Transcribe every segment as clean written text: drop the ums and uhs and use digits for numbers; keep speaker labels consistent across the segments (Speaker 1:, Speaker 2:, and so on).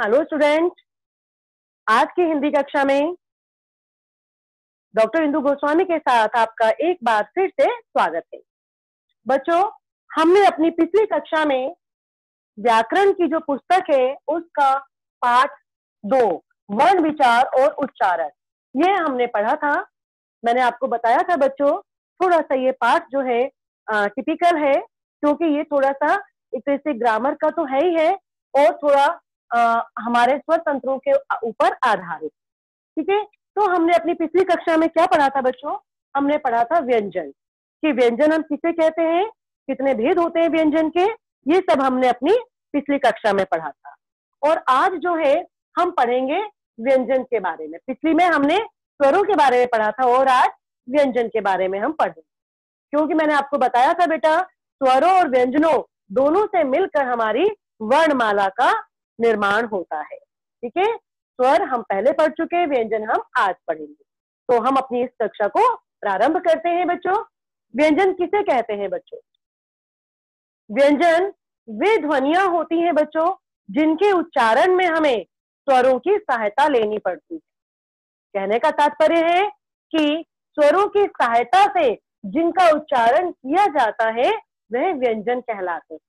Speaker 1: Hello student. आज की हिंदी कक्षा में डॉक्टर इंदु गोस्वामी के साथ आपका एक बार फिर से स्वागत है। बच्चों, हमने अपनी पिछली कक्षा में व्याकरण की जो पुस्तक है उसका पाठ 2 वर्ण विचार और उच्चारण ये हमने पढ़ा था। मैंने आपको बताया था बच्चों, थोड़ा सा ये पाठ जो है टिपिकल है, क्योंकि ये थोड़ा सा एक तरह से ग्रामर का तो है ही है और थोड़ा हमारे स्वर तंत्रों के ऊपर आधारित। ठीक है, तो हमने अपनी पिछली कक्षा में क्या पढ़ा था बच्चों? हमने पढ़ा था व्यंजन, कि व्यंजन हम किसे कहते हैं, कितने भेद होते हैं व्यंजन के, ये सब हमने अपनी पिछली कक्षा में पढ़ा था। और आज जो है हम पढ़ेंगे व्यंजन के बारे में। पिछली में हमने स्वरों के बारे में पढ़ा था और आज व्यंजन के बारे में हम पढ़ेंगे, क्योंकि मैंने आपको बताया था बेटा, स्वरों और व्यंजनों दोनों से मिलकर हमारी वर्णमाला का निर्माण होता है। ठीक है, स्वर हम पहले पढ़ चुके हैं, व्यंजन हम आज पढ़ेंगे। तो हम अपनी इस कक्षा को प्रारंभ करते हैं बच्चों। व्यंजन किसे कहते हैं बच्चों? व्यंजन वे ध्वनियां होती हैं बच्चों जिनके उच्चारण में हमें स्वरों की सहायता लेनी पड़ती है। कहने का तात्पर्य है कि स्वरों की सहायता से जिनका उच्चारण किया जाता है वह व्यंजन कहलाते हैं।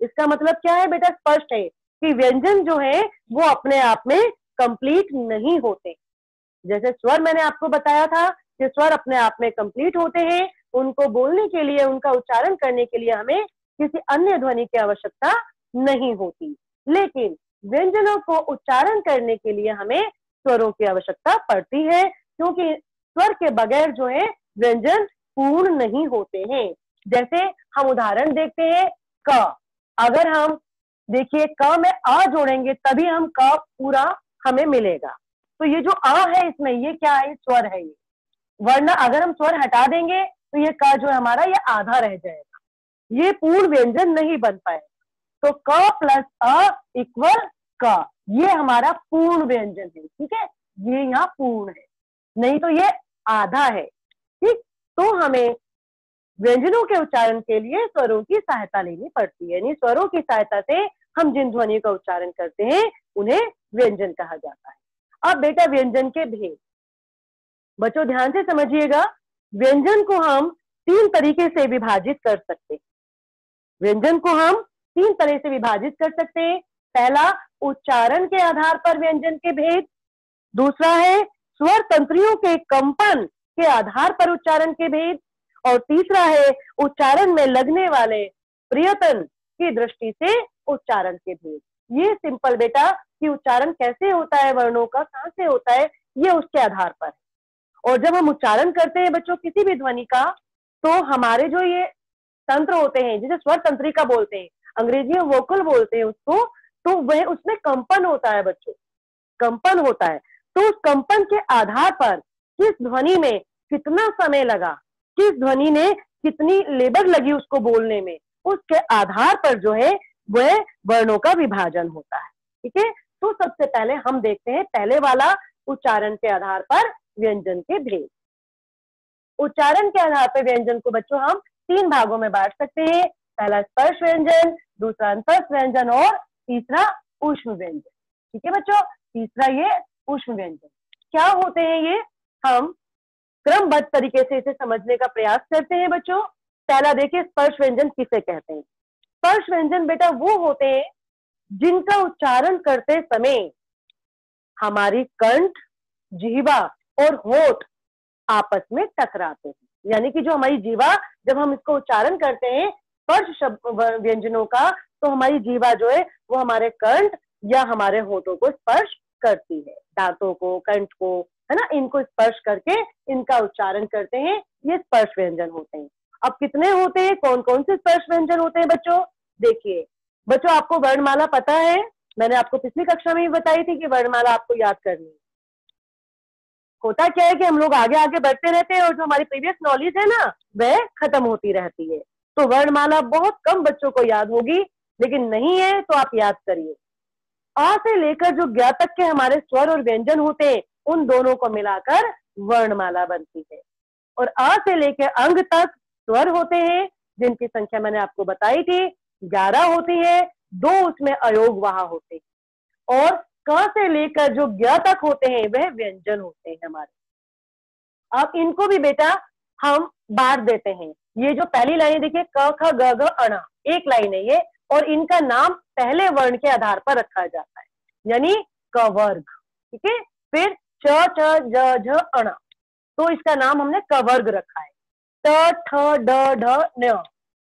Speaker 1: इसका मतलब क्या है बेटा? स्पष्ट है कि व्यंजन जो है वो अपने आप में कंप्लीट नहीं होते। जैसे स्वर मैंने आपको बताया था कि स्वर अपने आप में कंप्लीट होते हैं, उनको बोलने के लिए, उनका उच्चारण करने के लिए हमें किसी अन्य ध्वनि की आवश्यकता नहीं होती, लेकिन व्यंजनों को उच्चारण करने के लिए हमें स्वरों की आवश्यकता पड़ती है, क्योंकि स्वर के बगैर जो है व्यंजन पूर्ण नहीं होते हैं। जैसे हम उदाहरण देखते हैं, क। अगर हम देखिए क में आ जोड़ेंगे तभी हम क पूरा हमें मिलेगा। तो ये जो आ है इसमें, ये क्या है? स्वर है ये। वरना अगर हम स्वर हटा देंगे तो ये क जो है हमारा ये आधा रह जाएगा, ये पूर्ण व्यंजन नहीं बन पाएगा। तो क प्लस अ इक्वल क, ये हमारा पूर्ण व्यंजन है। ठीक है, ये यहाँ पूर्ण है, नहीं तो ये आधा है। ठीक, तो हमें व्यंजनों के उच्चारण के लिए स्वरों की सहायता लेनी पड़ती है, यानी स्वरों की सहायता से हम जिन ध्वनियों का उच्चारण करते हैं उन्हें व्यंजन कहा जाता है। अब बेटा व्यंजन के भेद बच्चों ध्यान से समझिएगा। व्यंजन को हम 3 तरीके से विभाजित कर सकते हैं। व्यंजन को हम 3 तरह से विभाजित कर सकते हैं। पहला, उच्चारण के आधार पर व्यंजन के भेद। दूसरा है स्वर तंत्रियों के कंपन के आधार पर उच्चारण के भेद। और तीसरा है उच्चारण में लगने वाले प्रयत्न की दृष्टि से उच्चारण के भेद। ये सिंपल बेटा कि उच्चारण कैसे होता है, वर्णों का कहां से होता है, ये उसके आधार पर है। और जब हम उच्चारण करते हैं बच्चों किसी भी ध्वनि का, तो हमारे जो ये तंत्र होते हैं, जिसे स्वर तंत्रिका बोलते हैं, अंग्रेजी में वोकल बोलते हैं उसको, तो वह उसमें कंपन होता है बच्चों, कंपन होता है। तो उस कंपन के आधार पर किस ध्वनि में कितना समय लगा, किस ध्वनि ने कितनी लेबर लगी उसको बोलने में, उसके आधार पर जो है वह वर्णों का विभाजन होता है। ठीक है, तो सबसे पहले हम देखते हैं पहले वाला, उच्चारण के आधार पर व्यंजन के भेद। उच्चारण के आधार पर व्यंजन को बच्चों हम 3 भागों में बांट सकते हैं। पहला स्पर्श व्यंजन, दूसरा अंतस्थ व्यंजन और तीसरा ऊष्म व्यंजन। ठीक है बच्चों, तीसरा ये ऊष्म व्यंजन। क्या होते हैं ये? हम क्रमबद्ध तरीके से इसे समझने का प्रयास करते हैं बच्चों। पहला देखिए, स्पर्श व्यंजन किसे कहते हैं? स्पर्श व्यंजन बेटा वो होते हैं जिनका उच्चारण करते समय हमारी कंठ, जिह्वा और होठ आपस में टकराते हैं। यानी कि जो हमारी जीवा, जब हम इसको उच्चारण करते हैं स्पर्श शब्द व्यंजनों का, तो हमारी जीवा जो है वो हमारे कंठ या हमारे होठों को स्पर्श करती है, दांतों को, कंठ को, है ना, इनको स्पर्श करके इनका उच्चारण करते हैं। ये स्पर्श व्यंजन होते हैं। अब कितने होते हैं, कौन कौन से स्पर्श व्यंजन होते हैं बच्चों? देखिए बच्चों, आपको वर्णमाला पता है, मैंने आपको पिछली कक्षा में ही बताई थी कि वर्णमाला आपको याद करनी है। होता क्या है कि हम लोग आगे आगे बढ़ते रहते हैं और जो हमारी प्रीवियस नॉलेज है ना वह खत्म होती रहती है। तो वर्णमाला बहुत कम बच्चों को याद होगी, लेकिन नहीं है तो आप याद करिए। आ से लेकर जो ज्ञ तक के हमारे स्वर और व्यंजन होते हैं, उन दोनों को मिलाकर वर्णमाला बनती है। और आ से लेकर अंग तक स्वर होते हैं, जिनकी संख्या मैंने आपको बताई थी 11 होती है, 2 उसमें अयोग वहां होते हैं। और क से लेकर जो ज्ञ तक होते हैं वह व्यंजन होते हैं हमारे। अब इनको भी बेटा हम बांट देते हैं। ये जो पहली लाइन देखिए क ख ग घ अण, एक लाइन है ये, और इनका नाम पहले वर्ण के आधार पर रखा जाता है, यानी क वर्ग। ठीक है, फिर च छ ज झ अण, तो इसका नाम हमने क वर्ग रखा है। ट ठ ड ढ ण,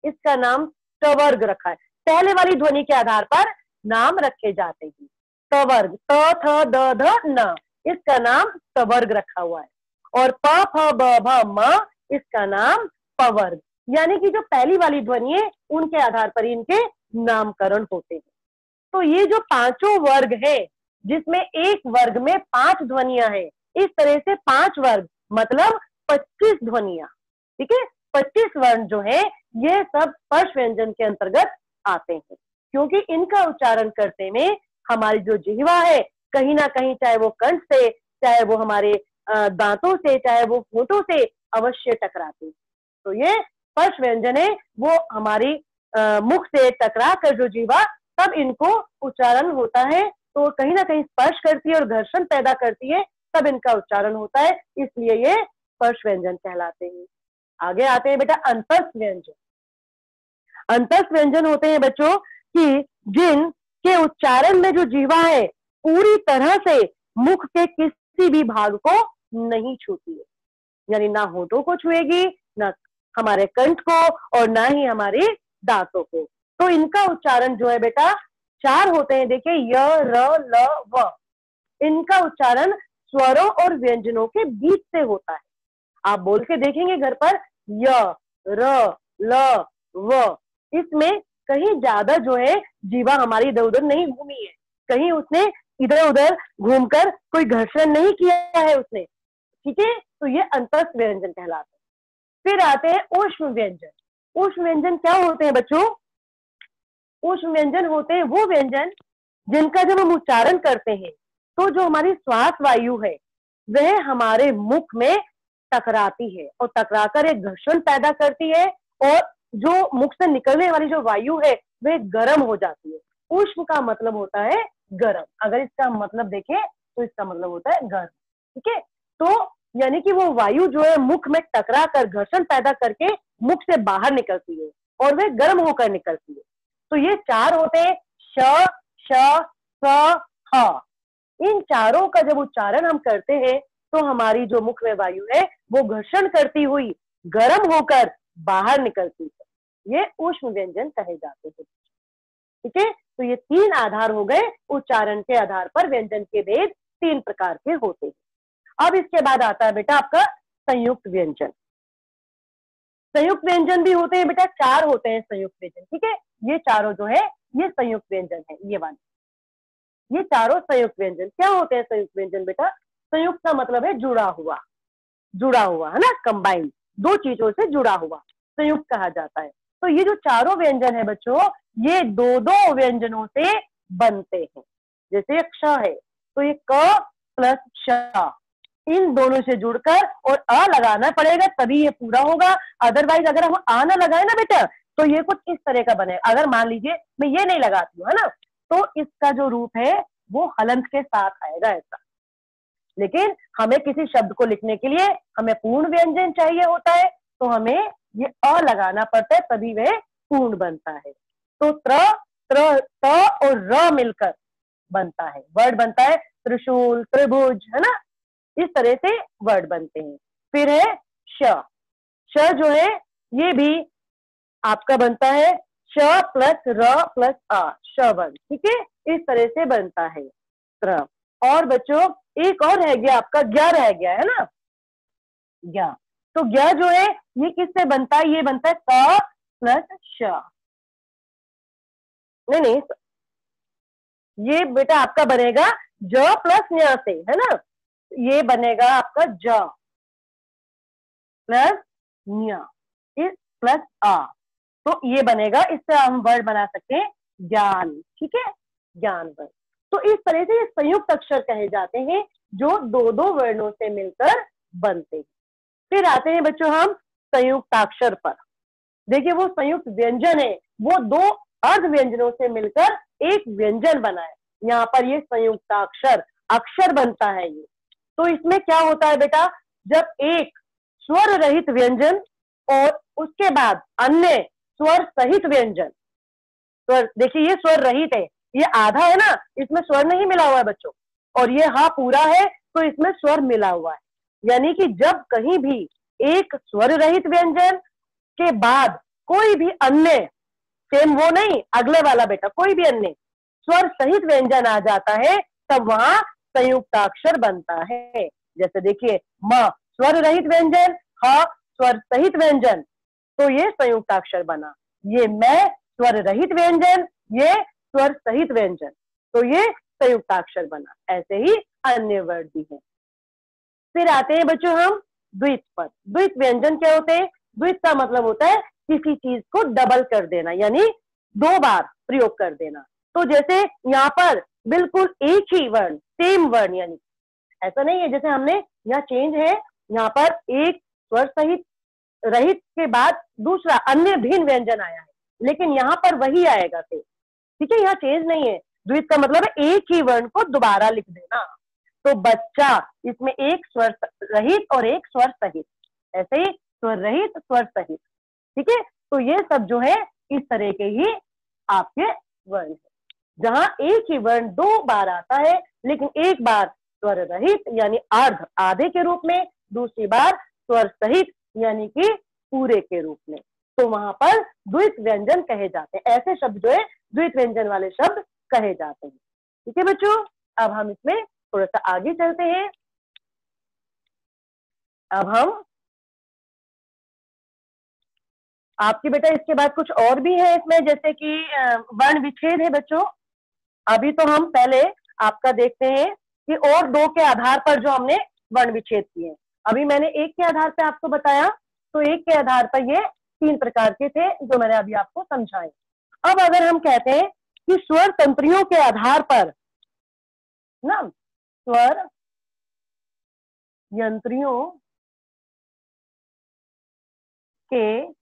Speaker 1: इसका नाम ट वर्ग रखा है। पहले वाली ध्वनि के आधार पर नाम रखे जाते हैं। ट वर्ग, त थ द ध न, इसका नाम ट वर्ग रखा हुआ है। और प फ ब भ म, इसका नाम प वर्ग। यानी कि जो पहली वाली ध्वनि है उनके आधार पर इनके नामकरण होते हैं। तो ये जो पांचों वर्ग है, जिसमें एक वर्ग में 5 ध्वनियां हैं, इस तरह से 5 वर्ग मतलब 25 ध्वनियां। ठीक है, 25 वर्ण जो है ये सब स्पर्श व्यंजन के अंतर्गत आते हैं, क्योंकि इनका उच्चारण करते में हमारी जो जिह्वा है कहीं ना कहीं, चाहे वो कंठ से, चाहे वो हमारे दांतों से, चाहे वो होठों से अवश्य टकराती है। तो ये स्पर्श व्यंजन है वो हमारी मुख से टकरा कर जो जीवा, तब इनको उच्चारण होता है। तो कहीं ना कहीं स्पर्श करती है और घर्षण पैदा करती है, तब इनका उच्चारण होता है, इसलिए ये स्पर्श व्यंजन कहलाते हैं। आगे आते हैं बेटा अंतस्थ व्यंजन। अंतस्थ व्यंजन होते हैं बच्चों कि जिन के उच्चारण में जो जीवा है पूरी तरह से मुख के किसी भी भाग को नहीं छूती है, यानी ना होठों को छुएगी, ना हमारे कंठ को, और ना ही हमारे दांतों को। तो इनका उच्चारण जो है बेटा 4 होते हैं। देखिए य र ल व, इनका उच्चारण स्वरों और व्यंजनों के बीच से होता है। आप बोल के देखेंगे घर पर, य र ल व, इसमें कहीं ज्यादा जो है जीवा हमारी इधर उधर नहीं घूमी है, कहीं उसने इधर उधर घूमकर कोई घर्षण नहीं किया है उसने। ठीक है, तो ये अंतस्थ व्यंजन कहलाते हैं। फिर आते हैं ऊष्म व्यंजन। ऊष्म व्यंजन क्या होते हैं बच्चों? ऊष्म व्यंजन होते हैं वो व्यंजन जिनका जब हम उच्चारण करते हैं तो जो हमारी श्वास वायु है वह हमारे मुख में टकराती है और टकराकर एक घर्षण पैदा करती है, और जो मुख से निकलने वाली जो वायु है वह गर्म हो जाती है। ऊष्म का मतलब होता है गर्म। अगर इसका मतलब देखें तो इसका मतलब होता है गर्म। ठीक है, तो यानी कि वो वायु जो है मुख में टकरा कर घर्षण पैदा करके मुख से बाहर निकलती है और वह गर्म होकर निकलती है। तो ये 4 होते हैं, श, श, स, ह। इन चारों का जब उच्चारण हम करते हैं तो हमारी जो मुख में वायु है वो घर्षण करती हुई गर्म होकर बाहर निकलती है। ये ऊष्म व्यंजन कहे जाते हैं। ठीक है, तो ये 3 आधार हो गए। उच्चारण के आधार पर व्यंजन के भेद 3 प्रकार के होते हैं। अब इसके बाद आता है बेटा आपका संयुक्त व्यंजन। संयुक्त व्यंजन भी होते हैं बेटा, 4 होते हैं संयुक्त व्यंजन। ठीक है, ये चारों जो है ये संयुक्त व्यंजन है। ये वाले ये चारों संयुक्त व्यंजन क्या होते हैं? संयुक्त व्यंजन बेटा, संयुक्त का मतलब है जुड़ा हुआ, जुड़ा हुआ है ना, कंबाइंड, 2 चीजों से जुड़ा हुआ संयुक्त कहा जाता है। तो ये जो चारों व्यंजन है बच्चों, ये 2-2 व्यंजनों से बनते हैं। जैसे क्ष है तो ये क प्लस श, इन दोनों से जुड़कर और अ लगाना पड़ेगा तभी ये पूरा होगा। अदरवाइज अगर हम आ ना लगाए ना बेटा तो ये कुछ इस तरह का बनेगा। अगर मान लीजिए मैं ये नहीं लगाती हूँ, है ना, तो इसका जो रूप है वो हलंत के साथ आएगा ऐसा। लेकिन हमें किसी शब्द को लिखने के लिए हमें पूर्ण व्यंजन चाहिए होता है, तो हमें ये अ लगाना पड़ता है तभी वह पूर्ण बनता है। तो त्र, त्र, त और र मिलकर बनता है, वर्ड बनता है त्रिशूल, त्रिभुज, है ना, इस तरह से वर्ड बनते हैं। फिर है श। श जो है ये भी आपका बनता है श प्लस र प्लस आ, शवन। ठीक है, इस तरह से बनता है त्र। और बच्चों एक और रह गया आपका ज्ञ रह गया है ना, ज्ञ। तो ज्ञ जो है ये किससे बनता है? ये बनता है क प्लस श। नहीं नहीं, ये बेटा आपका बनेगा ज प्लस न्य से, है ना, ये बनेगा आपका ज प्लस न्य इस प्लस आ, तो ये बनेगा, इससे हम वर्ड बना सकते हैं ज्ञान। ठीक है, ज्ञान वर्ड। तो इस तरह से ये संयुक्त अक्षर कहे जाते हैं जो 2-2 वर्णों से मिलकर बनते हैं। फिर आते हैं बच्चों हम संयुक्ताक्षर पर। देखिए वो संयुक्त व्यंजन है, वो 2 अर्ध व्यंजनों से मिलकर एक व्यंजन बना है। यहाँ पर ये संयुक्ताक्षर अक्षर बनता है ये। तो इसमें क्या होता है बेटा, जब एक स्वर रहित व्यंजन और उसके बाद अन्य स्वर सहित व्यंजन, स्वर देखिए ये स्वर रहित है, ये आधा है ना, इसमें स्वर नहीं मिला हुआ है बच्चों, और ये हा पूरा है तो इसमें स्वर मिला हुआ है। यानी कि जब कहीं भी एक स्वर रहित व्यंजन के बाद कोई भी अन्य, सेम वो नहीं, अगले वाला बेटा, कोई भी अन्य स्वर सहित व्यंजन आ जाता है तब वहां संयुक्ताक्षर बनता है। जैसे देखिए म स्वर रहित व्यंजन, ह स्वर सहित व्यंजन, तो ये संयुक्ताक्षर बना। ये मैं स्वर रहित व्यंजन, ये स्वर सहित व्यंजन, तो ये संयुक्ताक्षर बना। ऐसे ही अन्य वर्ड भी हैं। फिर आते हैं बच्चों हम द्वित पर। द्वित व्यंजन क्या होते हैं? द्वित का मतलब होता है किसी चीज को डबल कर देना, यानी दो बार प्रयोग कर देना। तो जैसे यहाँ पर बिल्कुल एक ही वर्ण, सेम वर्ण, यानी ऐसा नहीं है जैसे हमने यहाँ चेंज है, यहाँ पर एक स्वर सहित रहित के बाद दूसरा अन्य भिन्न व्यंजन आया है, लेकिन यहाँ पर वही आएगा फिर, ठीक है, यहाँ चेंज नहीं है। द्वित का मतलब है एक ही वर्ण को दोबारा लिख देना। तो बच्चा, इसमें एक स्वर रहित और एक स्वर सहित, ऐसे ही स्वर रहित स्वर सहित, ठीक है। तो ये सब जो है इस तरह के ही आपके वर्ण है, जहां एक ही वर्ण दो बार आता है, लेकिन एक बार स्वर रहित यानी अर्ध, आधे के रूप में, दूसरी बार स्वर सहित यानी कि पूरे के रूप में। तो वहां पर द्वित व्यंजन कहे जाते हैं। ऐसे शब्द जो है द्वित व्यंजन वाले शब्द कहे जाते हैं, ठीक है बच्चों। अब हम इसमें थोड़ा सा आगे चलते हैं। अब हम आपके बेटा इसके बाद कुछ और भी है इसमें, जैसे कि वर्ण विच्छेद है बच्चों। अभी तो हम पहले आपका देखते हैं कि और दो के आधार पर जो हमने वर्ण विच्छेद किए। अभी मैंने एक के आधार पर आपको बताया, तो एक के आधार पर ये तीन प्रकार के थे जो मैंने अभी आपको समझाए। अब अगर हम कहते हैं कि स्वर तंत्रियों के आधार पर ना, स्वर यंत्रियों के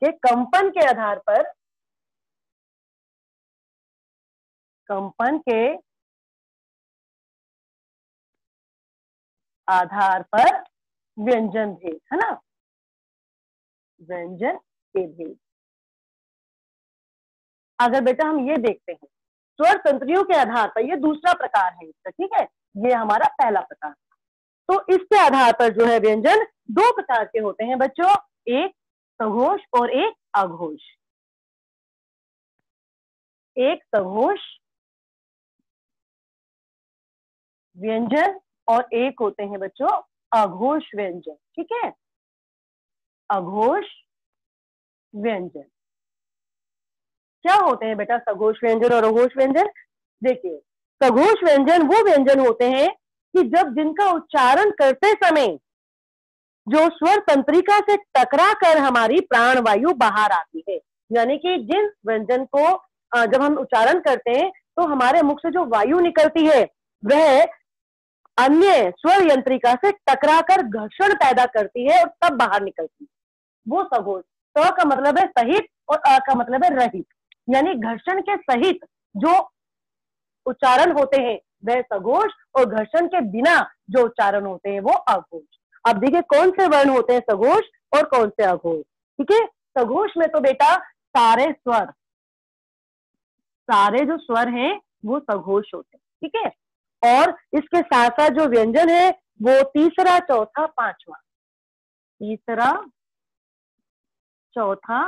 Speaker 1: कंपन के आधार पर, कंपन के आधार पर व्यंजन भेद, है ना, व्यंजन के भेद। अगर बेटा हम ये देखते हैं स्वर तंत्रियों के आधार पर, ये दूसरा प्रकार है इसका, ठीक है, ये हमारा पहला प्रकार। तो इसके आधार पर जो है व्यंजन दो प्रकार के होते हैं बच्चों, एक सघोष और एक अघोष। एक सघोष व्यंजन और एक होते हैं बच्चों अघोष व्यंजन, ठीक है। अघोष व्यंजन क्या होते हैं बेटा? सघोष व्यंजन और अघोष व्यंजन। देखिए, सघोष व्यंजन वो व्यंजन होते हैं कि जब जिनका उच्चारण करते समय जो स्वर तंत्रिका से टकरा कर हमारी प्राणवायु बाहर आती है, यानी कि जिन व्यंजन को जब हम उच्चारण करते हैं तो हमारे मुख से जो वायु निकलती है वह अन्य स्वर यंत्रिका से टकराकर घर्षण पैदा करती है और तब बाहर निकलती है, वो सघोष। स का मतलब है सहित और अ का मतलब है रहित, यानी घर्षण के सहित जो उच्चारण होते हैं वह सघोष, और घर्षण के बिना जो उच्चारण होते हैं वो अघोष। अब देखिए कौन से वर्ण होते हैं सघोष और कौन से अघोष, ठीक है। सघोष में तो बेटा सारे स्वर, सारे जो स्वर हैं वो सघोष होते हैं, ठीक है। और इसके साथ साथ जो व्यंजन है वो तीसरा, चौथा, पांचवा, तीसरा, चौथा,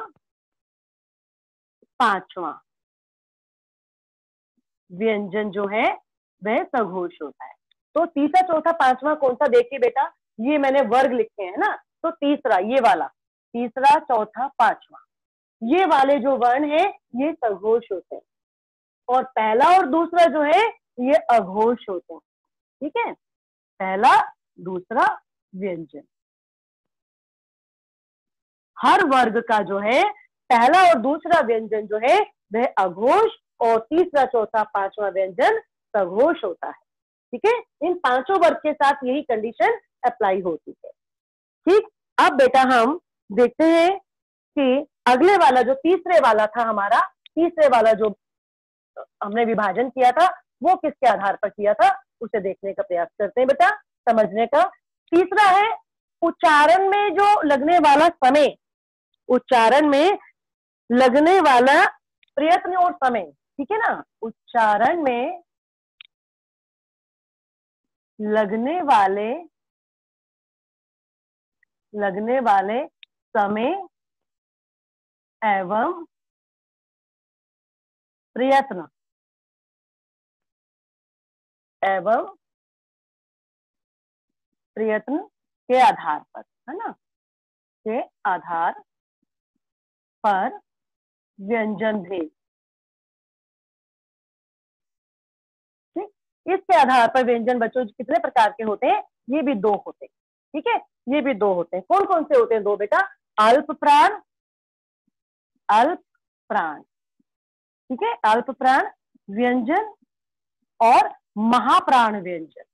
Speaker 1: पांचवा व्यंजन जो है वह सघोष होता है। तो तीसरा, चौथा, पांचवा कौन सा? देखिए बेटा, ये मैंने वर्ग लिखे हैं ना, तो तीसरा ये वाला, तीसरा, चौथा, पांचवा, ये वाले जो वर्ण है ये सघोष होते हैं, और पहला और दूसरा जो है ये अघोष होते हैं, ठीक है। पहला दूसरा व्यंजन, हर वर्ग का जो है पहला और दूसरा व्यंजन जो है वह अघोष, और तीसरा, चौथा, पांचवा व्यंजन सघोष होता है, ठीक है। इन पांचों वर्ग के साथ यही कंडीशन अप्लाई होती है, ठीक। अब बेटा हम देखते हैं कि अगले वाला जो तीसरे वाला था हमारा, तीसरे वाला जो हमने विभाजन किया था वो किसके आधार पर किया था, उसे देखने का प्रयास करते हैं बेटा, समझने का। तीसरा है उच्चारण में जो लगने वाला समय, उच्चारण में लगने वाला प्रयत्न और समय, ठीक है ना। उच्चारण में लगने वाले समय एवं प्रयत्न के आधार पर, है ना, के आधार पर व्यंजन भेद, ठीक। इसके आधार पर व्यंजन बच्चों कितने प्रकार के होते हैं, ये भी दो होते हैं, ठीक है, ये भी दो होते हैं। कौन कौन से होते हैं दो बेटा, अल्प प्राण, ठीक है, अल्प प्राण व्यंजन और महाप्राण व्यंजन,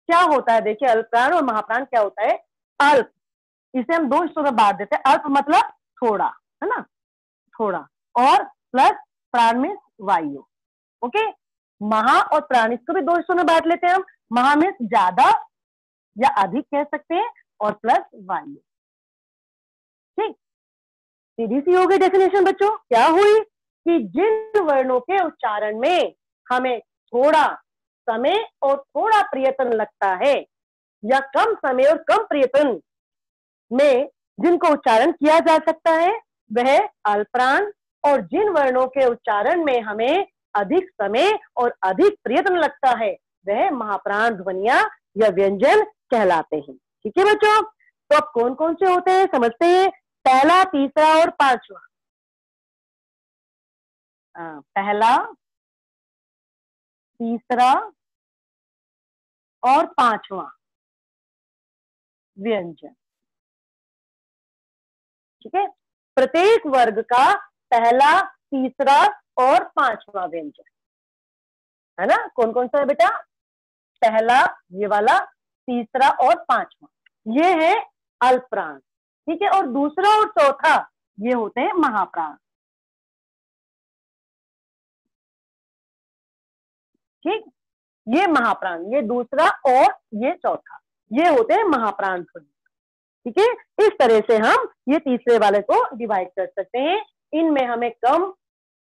Speaker 1: क्या होता है देखिए, अल्प प्राण और महाप्राण क्या होता है। अल्प, इसे हम दो हिस्सों में बांट देते हैं, अल्प मतलब थोड़ा, है ना, थोड़ा, और प्लस प्राण में वायु, ओके। महा और प्राण, इसको भी दो हिस्सों में बांट लेते हैं हम, महा में ज्यादा या अधिक कह सकते हैं, और प्लस वायु, ठीक। सीधी सी हो गई डेफिनेशन बच्चों। क्या हुई कि जिन वर्णों के उच्चारण में हमें थोड़ा समय और थोड़ा प्रयत्न लगता है, या कम समय और कम प्रयत्न में जिनको उच्चारण किया जा सकता है, वह अल्पप्राण, और जिन वर्णों के उच्चारण में हमें अधिक समय और अधिक प्रयत्न लगता है, वह महाप्राण ध्वनियां या व्यंजन कहलाते हैं, ठीक है बच्चों। तो अब कौन कौन से होते हैं समझते हैं, पहला, तीसरा और पांचवा। पहला, तीसरा और पांचवा व्यंजन, ठीक है। प्रत्येक वर्ग का पहला, तीसरा और पांचवा व्यंजन, है ना। कौन कौन सा है बेटा, पहला ये वाला, तीसरा और पांचवा, ये है अल्पप्राण, ठीक है। और दूसरा और चौथा ये होते हैं महाप्राण, ठीक। ये महाप्राण, ये दूसरा और ये चौथा, ये होते हैं महाप्राण ध्वनि, ठीक है। इस तरह से हम ये तीसरे वाले को डिवाइड कर सकते हैं। इनमें हमें कम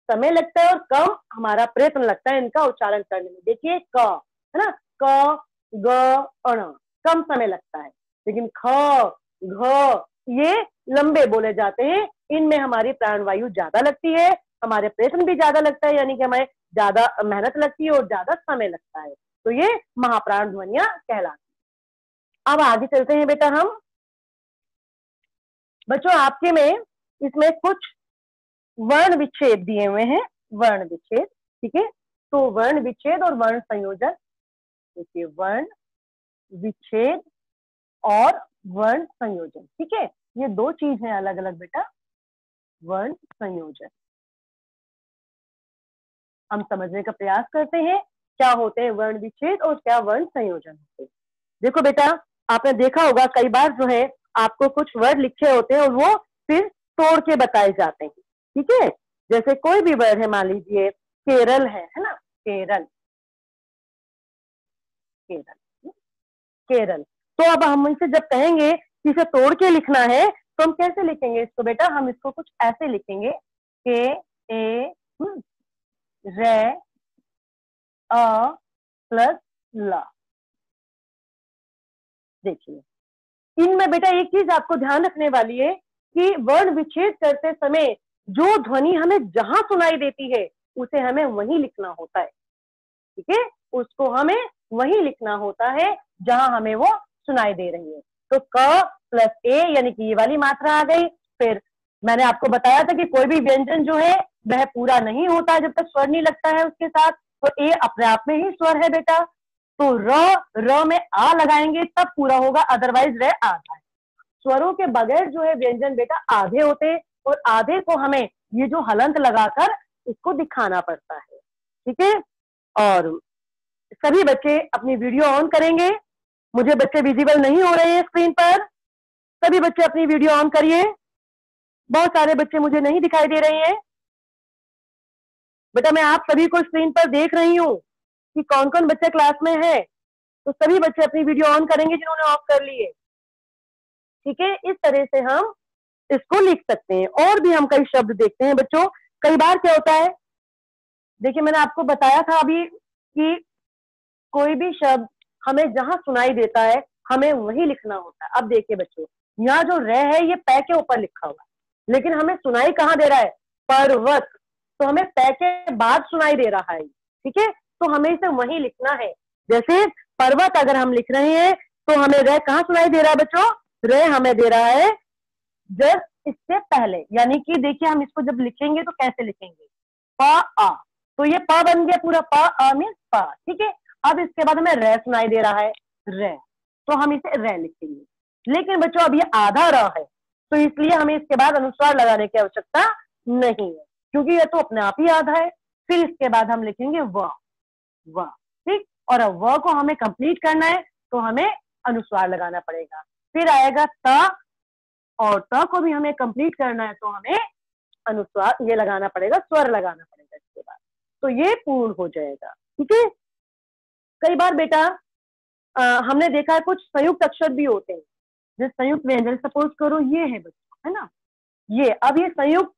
Speaker 1: समय लगता है और कम हमारा प्रयत्न लगता है इनका उच्चारण करने में। देखिए क, है ना, क, ग, अण, कम समय लगता है, लेकिन ख, घ ये लंबे बोले जाते हैं। इनमें हमारी प्राणवायु ज्यादा लगती है, हमारे प्रयत्न भी ज्यादा लगता है, यानी कि हमें ज्यादा मेहनत लगती है और ज्यादा समय लगता है, तो ये महाप्राण ध्वनियां कहलाती है। अब आगे चलते हैं बेटा हम बच्चों, आपके में इसमें कुछ वर्ण विच्छेद दिए हुए हैं, वर्ण विच्छेद, ठीक है। तो वर्ण विच्छेद और वर्ण संयोजन, देखिए वर्ण विच्छेद और वर्ण संयोजन, ठीक है, ये दो चीज है अलग अलग बेटा। वर्ण संयोजन हम समझने का प्रयास करते हैं, क्या होते हैं वर्ण विच्छेद और क्या वर्ण संयोजन होते हैं। देखो बेटा, आपने देखा होगा कई बार जो है आपको कुछ वर्ड लिखे होते हैं और वो फिर तोड़ के बताए जाते हैं, ठीक है। जैसे कोई भी वर्ड है, मान लीजिए केरल है ना, केरल, केरल, केरल। तो अब हम इनसे जब कहेंगे कि इसे तोड़ के लिखना है, तो हम कैसे लिखेंगे इसको बेटा, हम इसको कुछ ऐसे लिखेंगे, के ए रे अ प्लस ला। देखिए इनमें बेटा एक चीज आपको ध्यान रखने वाली है कि वर्ण विच्छेद करते समय जो ध्वनि हमें जहां सुनाई देती है उसे हमें वहीं लिखना होता है, ठीक है, उसको हमें वहीं लिखना होता है जहां हमें वो सुनाई दे रही है। तो क प्लस ए यानी कि ये वाली मात्रा आ गई। फिर मैंने आपको बताया था कि कोई भी व्यंजन जो है वह पूरा नहीं होता जब तक स्वर नहीं लगता है उसके साथ, तो ए अपने आप में ही स्वर है बेटा। तो र में आ लगाएंगे तब पूरा होगा, अदरवाइज र आधा है। स्वरों के बगैर जो है व्यंजन बेटा आधे होते हैं, और आधे को हमें ये जो हलंत लगाकर इसको दिखाना पड़ता है, ठीक है। और सभी बच्चे अपनी वीडियो ऑन करेंगे, मुझे बच्चे विजिबल नहीं हो रहे हैं स्क्रीन पर, सभी बच्चे अपनी वीडियो ऑन करिए। बहुत सारे बच्चे मुझे नहीं दिखाई दे रहे हैं। बेटा मैं आप सभी को स्क्रीन पर देख रही हूँ कि कौन कौन बच्चे क्लास में है। तो सभी बच्चे अपनी वीडियो ऑन करेंगे जिन्होंने ऑफ कर ली है। ठीक है, इस तरह से हम इसको लिख सकते हैं। और भी हम कई शब्द देखते हैं बच्चों। कई बार क्या होता है, देखिए मैंने आपको बताया था अभी कि कोई भी शब्द हमें जहां सुनाई देता है हमें वही लिखना होता है। अब देखिए बच्चों, यहाँ जो रे है ये पै के ऊपर लिखा हुआ है, लेकिन हमें सुनाई कहाँ दे रहा है, पर्वत। तो हमें पै के बाद सुनाई दे रहा है। ठीक है, तो हमें इसे वही लिखना है। जैसे पर्वत अगर हम लिख रहे हैं तो हमें रे कहाँ सुनाई दे रहा है बच्चों, रे हमें दे रहा है जस्ट इससे पहले। यानी कि देखिए हम इसको जब लिखेंगे तो कैसे लिखेंगे, प आ। तो ये प बन गया पूरा, प आ मीन्स प। ठीक है, अब इसके बाद हमें रे सुनाई दे रहा है, रे, तो हम इसे रे लिखेंगे। लेकिन बच्चों अब ये आधा र है, तो इसलिए हमें इसके बाद अनुस्वार लगाने की आवश्यकता नहीं है, क्योंकि ये तो अपने आप ही आधा है। फिर इसके बाद हम लिखेंगे व, व। ठीक, और अब व को हमें कंप्लीट करना है तो हमें अनुस्वार लगाना पड़ेगा। फिर आएगा त, और त को भी हमें कंप्लीट करना है तो हमें अनुस्वार ये लगाना पड़ेगा, स्वर लगाना पड़ेगा इसके बाद, तो ये पूर्ण हो जाएगा। ठीक है, कई बार बेटा हमने देखा है कुछ संयुक्त अक्षर भी होते हैं, जो संयुक्त व्यंजन, सपोज करो ये है बच्चों, है ना, ये। अब ये संयुक्त,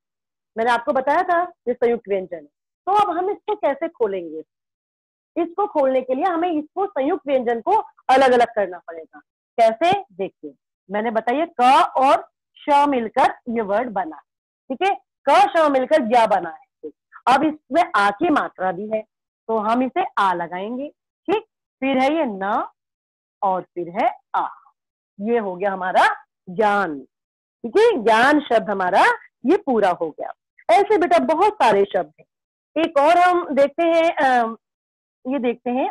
Speaker 1: मैंने आपको बताया था ये संयुक्त व्यंजन है। तो अब हम इसको कैसे खोलेंगे, इसको खोलने के लिए हमें इसको संयुक्त व्यंजन को अलग अलग करना पड़ेगा। कैसे, देखिए मैंने बताइए क और श मिलकर ये वर्ड बना। ठीक है, क श मिलकर ज्या बना है। अब इसमें आ की मात्रा भी है तो हम इसे आ लगाएंगे। ठीक, फिर है ये न और फिर है आ, ये हो गया हमारा ज्ञान। ठीक है, ज्ञान शब्द हमारा ये पूरा हो गया। ऐसे बेटा बहुत सारे शब्द हैं। एक और हम देखते हैं, ये देखते हैं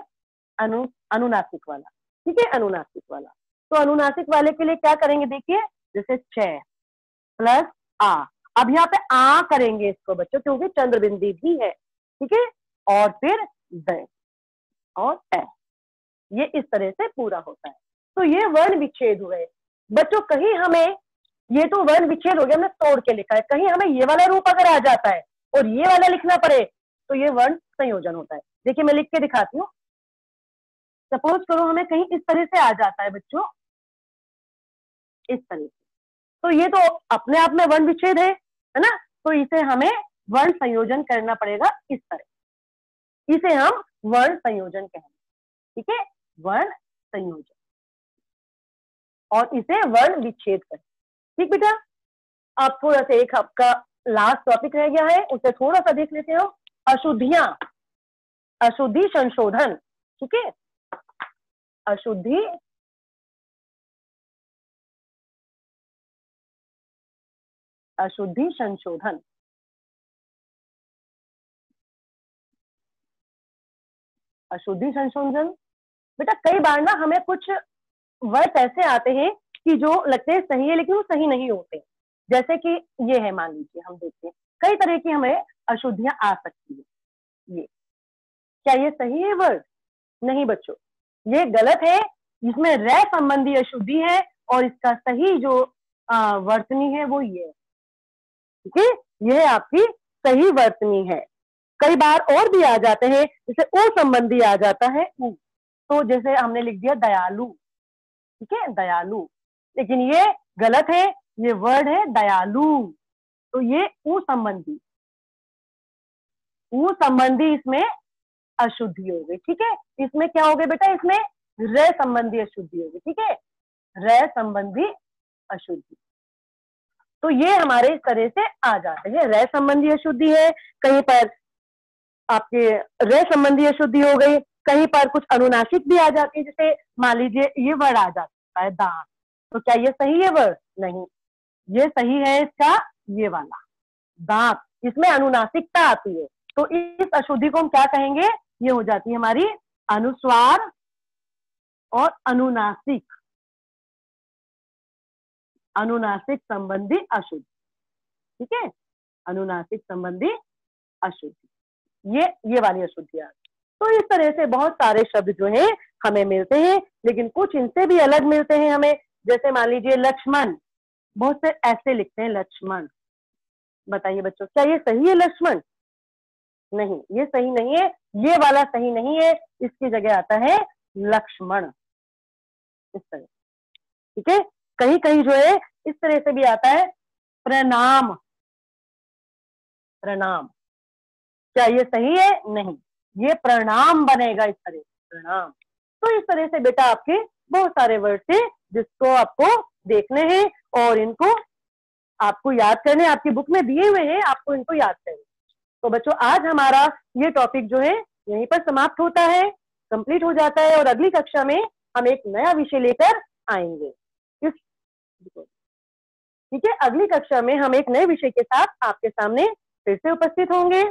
Speaker 1: अनुनासिक वाला। ठीक है, अनुनासिक वाला, तो अनुनासिक वाले के लिए क्या करेंगे, देखिए जैसे छ प्लस आ। अब यहाँ पे आ करेंगे इसको बच्चों, क्योंकि चंद्र बिंदी भी है। ठीक है, और फिर द और ए, ये इस तरह से पूरा होता है। तो ये वर्ण विच्छेद हुए बच्चों। कहीं हमें, ये तो वर्ण विच्छेद हो गया, हमने तोड़ के लिखा है। कहीं हमें ये वाला रूप अगर आ जाता है और ये वाला लिखना पड़े तो ये वर्ण संयोजन होता है। देखिए मैं लिख के दिखाती हूँ। सपोज करो हमें कहीं इस तरह से आ जाता है बच्चों, इस तरह से, तो ये तो अपने आप में वर्ण विच्छेद है ना, तो इसे हमें वर्ण संयोजन करना पड़ेगा इस तरह। इसे हम वर्ण संयोजन कहेंगे। ठीक है, वर्ण संयोजन, और इसे वर्ण विच्छेद करें। ठीक बेटा, आप थोड़ा सा एक आपका लास्ट टॉपिक रह गया है, उसे थोड़ा सा देख लेते हो। अशुद्धियां, अशुद्धि संशोधन। ठीक है, अशुद्धि अशुद्धि संशोधन। अशुद्धि संशोधन बेटा, कई बार ना हमें कुछ वर्ड ऐसे आते हैं कि जो लगते हैं सही है लेकिन वो सही नहीं होते। जैसे कि ये है, मान लीजिए हम देखते हैं कई तरह की हमें अशुद्धियां आ सकती है। ये क्या ये सही है वर्ड? नहीं बच्चों, ये गलत है। इसमें रे संबंधी अशुद्धि है और इसका सही जो वर्तनी है वो ये है। ठीक है, यह आपकी सही वर्तनी है। कई बार और भी आ जाते हैं, जैसे ओ संबंधी आ जाता है उ, तो जैसे हमने लिख दिया दयालु। ठीक है, दयालु, लेकिन ये गलत है, ये वर्ड है दयालु, तो ये उ संबंधी, उ संबंधी इसमें अशुद्धि हो गई। ठीक है, इसमें क्या हो गया बेटा, इसमें रे संबंधी अशुद्धि हो गई। ठीक है, रे संबंधी अशुद्धि, तो ये हमारे इस तरह से आ जाते हैं। रे संबंधी अशुद्धि है, कहीं पर आपके रे संबंधी अशुद्धि हो गई, कहीं पर कुछ अनुनासिक भी आ जाती है। जैसे मान लीजिए ये वर्ड आ जाता है दांत, तो क्या ये सही है वर्ड? नहीं, ये सही है इसका ये वाला दांत, इसमें अनुनासिकता आती है, तो इस अशुद्धि को हम क्या कहेंगे, ये हो जाती है हमारी अनुस्वार और अनुनासिक, अनुनासिक संबंधी अशुद्धि। ठीक है, अनुनासिक संबंधी अशुद्धि, ये वाली अशुद्धियां। तो इस तरह से बहुत सारे शब्द जो है हमें मिलते हैं, लेकिन कुछ इनसे भी अलग मिलते हैं हमें। जैसे मान लीजिए लक्ष्मण, बहुत से ऐसे लिखते हैं लक्ष्मण, बताइए बच्चों, क्या ये सही है लक्ष्मण? नहीं, ये सही नहीं है, ये वाला सही नहीं है, इसकी जगह आता है लक्ष्मण, इस तरह। ठीक है, कहीं कहीं जो है इस तरह से भी आता है प्रणाम, प्रणाम। क्या ये सही है? नहीं, ये प्रणाम बनेगा इस तरह से, प्रणाम। तो इस तरह से बेटा आपके बहुत सारे वर्ड थे जिसको आपको देखने हैं और इनको आपको याद करने, आपकी बुक में दिए हुए हैं, आपको इनको याद करना। तो बच्चों आज हमारा ये टॉपिक जो है यहीं पर समाप्त होता है, कंप्लीट हो जाता है, और अगली कक्षा में हम एक नया विषय लेकर आएंगे। ठीक है, अगली कक्षा में हम एक नए विषय के साथ आपके सामने फिर से उपस्थित होंगे।